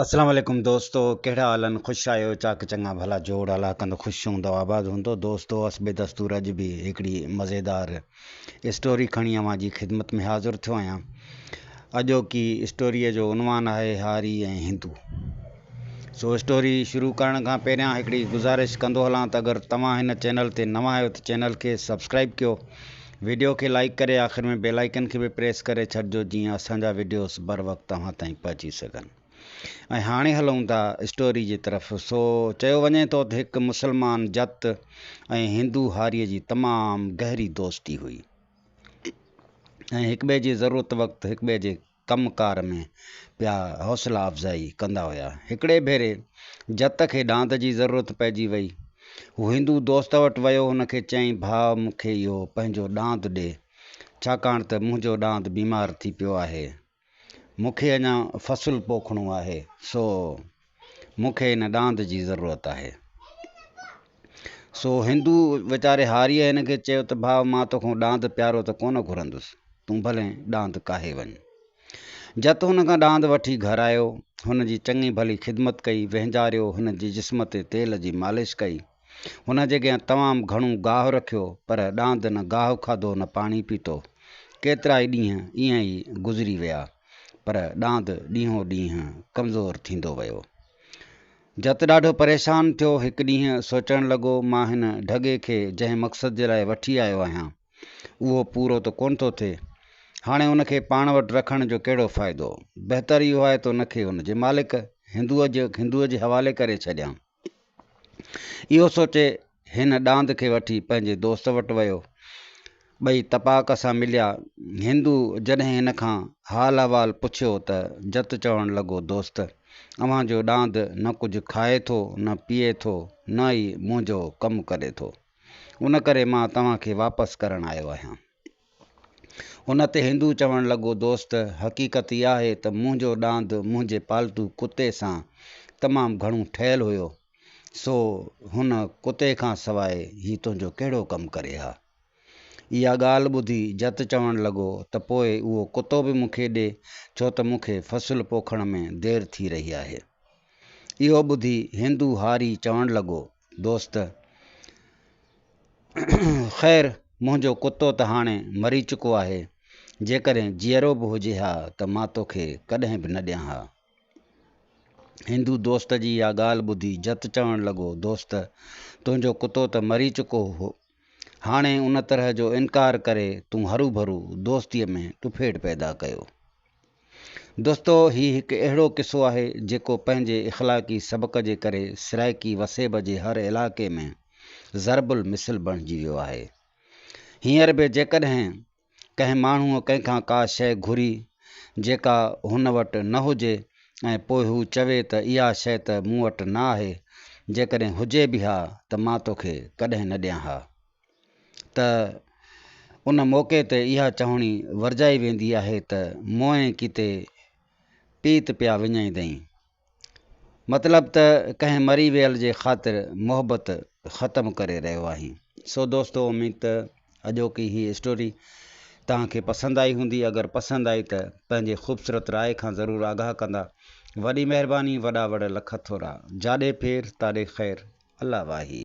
अस्सलाम वालेकुम दोस्तों, कहिड़ा हाल ख़ुशि आहियो? चाक चङा भला जोड़ अला कंदो ख़ुशि हूंदो आबाद हूंदो। दोस्तों असबे दस्तूर अॼु बि हिकिड़ी मज़ेदार स्टोरी खणी अवां जी ख़िदमत में हाज़िर थियो आहियां। अॼोकी स्टोरीअ जो उनवान आहे हारी ऐं हिंदू। स्टोरी शुरू करण खां पहिरियां हिकिड़ी गुज़ारिश कंदो हलां त अगरि तव्हां हिन चैनल ते नवां आहियो त चैनल खे सब्सक्राइब कयो, वीडियो खे लाइक करे आख़िर में बेल आइकन खे बि प्रेस करे छॾिजो जीअं असांजा वीडियोस बर वक़्तु तव्हां ताईं पहुची सघनि। ऐं हाणे हलूं था स्टोरी जी तरफ़। चयो वञे थो त हिकु मुस्लमान जत ऐं हिंदू हारीअ जी तमामु गहरी दोस्ती हुई ऐं हिक ॿिए जी ज़रूरत वक़्तु हिक ॿिए जे कमकार में पिया हौसला अफ़ज़ाई कंदा हुआ। हिकिड़े भेरे जत खे ॾांद जी ज़रूरत पइजी वई। हू हिंदू दोस्त वटि वियो, हुनखे चयईं, भाउ मूंखे इहो पंहिंजो ॾांद ॾे, छाकाणि त मुंहिंजो ॾांद बीमार थी पियो आहे। मूंखे अञा फ़सुलु पोखणो आहे, सो मूंखे हिन ॾांद जी ज़रूरत आहे। हिंदू वीचारे हारीअ हिन खे चयो त भाउ मां तोखां ॾांद प्यारो त कोन घुरंदुसि, तूं भले ॾांद काहे वञ। जत हुन खां ॾांद वठी घर आयो, हुन जी चङी भली ख़िदमत कई, वेंजारियो, हुन जी जिस्म ते तेल जी मालिश कई, हुन जे अॻियां तमामु घणो गाहु रखियो, पर ॾांद न गाहु खाधो न पाणी पीतो। केतिरा ई ॾींहं ईअं ई गुज़री विया, पर ॾांद ॾींहों ॾींहुं कमज़ोर थींदो वियो। जत ॾाढो परेशान थियो। हिकु ॾींहुं सोचणु लॻो, मां हिन ढॻे खे जंहिं मक़सद जे लाइ वठी आयो आहियां उहो पूरो त कोन थो थिए। हाणे उनखे पाण वटि रखण जो कहिड़ो फ़ाइदो? बहितर इहो आहे त उनखे उनजे मालिक हिंदूअ जे हवाले करे छॾियां। इहो सोचे हिन ॾांद खे वठी पंहिंजे दोस्त वटि वियो। ॿई तपाक सां मिलिया। हिंदू जॾहिं हिन खां हाल अहिवाल पुछियो त जत चवणु लॻो, दोस्त, अव्हां जो ॾांद न कुझु खाए थो, न पीए थो, न ई मुंहिंजो कमु करे थो, उन करे मां तव्हांखे वापसि करणु आयो आहियां। उन ते हिंदू चवणु लॻो, दोस्त, हक़ीक़त इहा आहे त मुंहिंजो ॾांद मुंहिंजे पालतू कुते सां तमामु घणो ठहियलु हुयो, सो हुन कुते खां सवाइ ही तुंहिंजो कहिड़ो कमु करे हा? इहा ॻाल्हि ॿुधी जत चवणु लॻो त पोइ उहो कुतो बि मूंखे ॾे, छो त मूंखे फ़सुलु पोखण में देरि थी रही आहे। इहो ॿुधी हिंदू हारी चवणु लॻो, दोस्त, ख़ैर, मुंहिंजो कुतो त हाणे मरी चुको आहे, जेकॾहिं जीअरो बि हुजे हा त मां तोखे कॾहिं बि न ॾियां हा। हिंदू दोस्त जी इहा ॻाल्हि ॿुधी जत चवणु लॻो, दोस्त, तुंहिंजो कुतो त मरी चुको हो, हाणे उन तरह जो इनकार करे तूं हरू भरू दोस्तीअ में टुफेड़ पैदा कयो। दोस्तो, हीउ हिकु अहिड़ो क़िसो आहे जेको पंहिंजे इख़लाक़ी सबक़ जे करे सिराइकी वसेब जे हर इलाइक़े में ज़रबुल मिसल बणिजी वियो आहे। हींअर बि जेकॾहिं कंहिं माण्हूअ कंहिंखां का शइ घुरी जेका हुन वटि न हुजे ऐं पोइ हू चवे त इहा शइ त मूं वटि न आहे, जेकॾहिं हुजे बि हा त मां तोखे कॾहिं न ॾियां हा, त उन मौक़े ते इहा चवणी वरजाई वेंदी आहे त मोए किते पीत पिया विञाईंदई। मतिलब त कंहिं मरी वियल जे ख़ातिर मोहबत ख़तमु करे रहियो आहीं। दोस्तो, उमेद त अॼोकी हीअ स्टोरी तव्हांखे पसंदि आई हूंदी। अगरि पसंदि आई त पंहिंजे ख़ूबसूरत राय खां ज़रूरु आगाह कंदा। वॾी महिरबानी, वॾा वॾ लख थोरा। जाॾे फेर ताॾे ख़ैर, अल्लाह वाही।